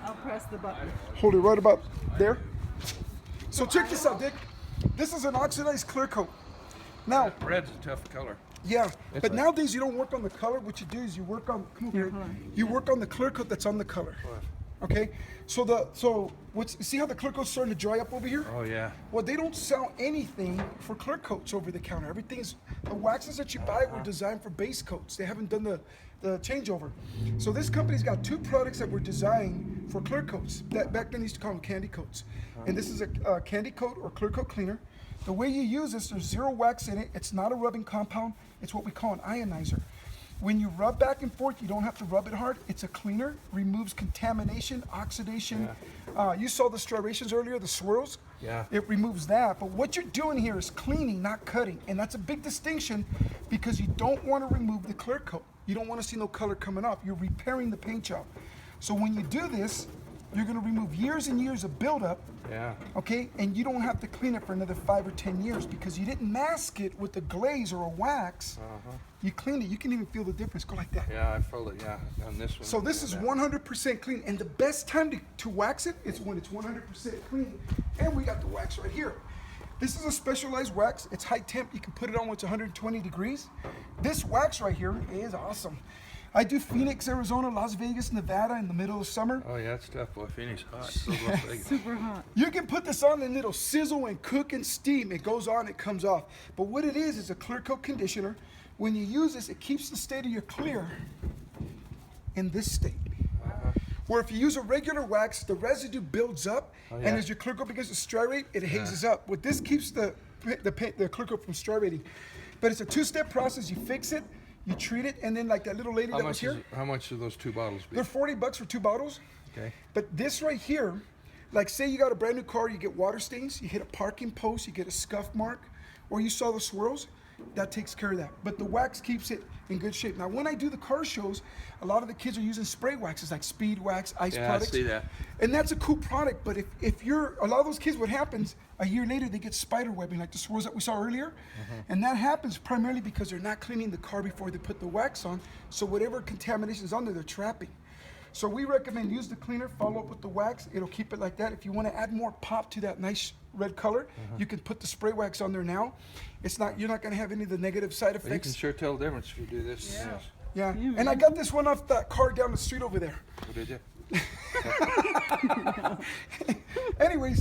I'll press the button. Hold it right about there. So check this out, Dick. This is an oxidized clear coat. Now, Red's a tough color. yeah, but nowadays you don't work on the color. What you do is you work on, come over here, you work on the clear coat that's on the color. Okay, so see how the clear coat's starting to dry up over here? Oh yeah. Well, they don't sell anything for clear coats over the counter. Everything's, the waxes that you buy were designed for base coats. They haven't done the changeover. So this company's got two products that were designed for clear coats. That back then they used to call them candy coats. And this is a candy coat or clear coat cleaner. The way you use this, there's zero wax in it. It's not a rubbing compound. It's what we call an ionizer. When you rub back and forth, you don't have to rub it hard. It's a cleaner, removes contamination, oxidation. You saw the striations earlier, the swirls. Yeah. It removes that. But what you're doing here is cleaning, not cutting. And that's a big distinction because you don't want to remove the clear coat. You don't want to see no color coming off. You're repairing the paint job. So when you do this, you're going to remove years and years of buildup. Yeah. Okay, and you don't have to clean it for another 5 or 10 years because you didn't mask it with a glaze or a wax. You cleaned it. You can even feel the difference. Go like that. Yeah, I felt it. Yeah, on this one. So this is 100% clean, and the best time to wax it is when it's 100% clean. And we got the wax right here. This is a specialized wax. It's high temp. You can put it on when it's 120 degrees. This wax right here is awesome. I do Phoenix, Arizona, Las Vegas, Nevada in the middle of summer. Oh yeah, it's tough, boy. Phoenix hot. So Las Vegas. Super hot. You can put this on and it'll sizzle and cook and steam. It goes on, it comes off. But what it is a clear coat conditioner. When you use this, it keeps the state of your clear in this state. Where if you use a regular wax, the residue builds up, and as your clear coat begins to striate, it hazes up. What this keeps the clear coat from striating. But it's a two-step process. You fix it, you treat it, and then like that little lady that was here. How much do those 2 bottles be? They're $40 for 2 bottles. Okay. But this right here, like say you got a brand new car, you get water stains, you hit a parking post, you get a scuff mark, or you saw the swirls, that takes care of that. But the wax keeps it in good shape. Now when I do the car shows, a lot of the kids are using spray waxes like Speed Wax, Ice products. I see that. And that's a cool product, but if you're, a lot of those kids, what happens, a year later they get spider webbing like the swirls that we saw earlier. And that happens primarily because they're not cleaning the car before they put the wax on. So whatever contamination is on there, they're trapping. So we recommend use the cleaner, follow up with the wax. It'll keep it like that. If you want to add more pop to that nice red color, you can put the spray wax on there now. It's not, you're not going to have any of the negative side effects. Well, you can sure tell the difference if you do this. Yeah. And I got this one off that car down the street over there. Oh, did you? Anyways,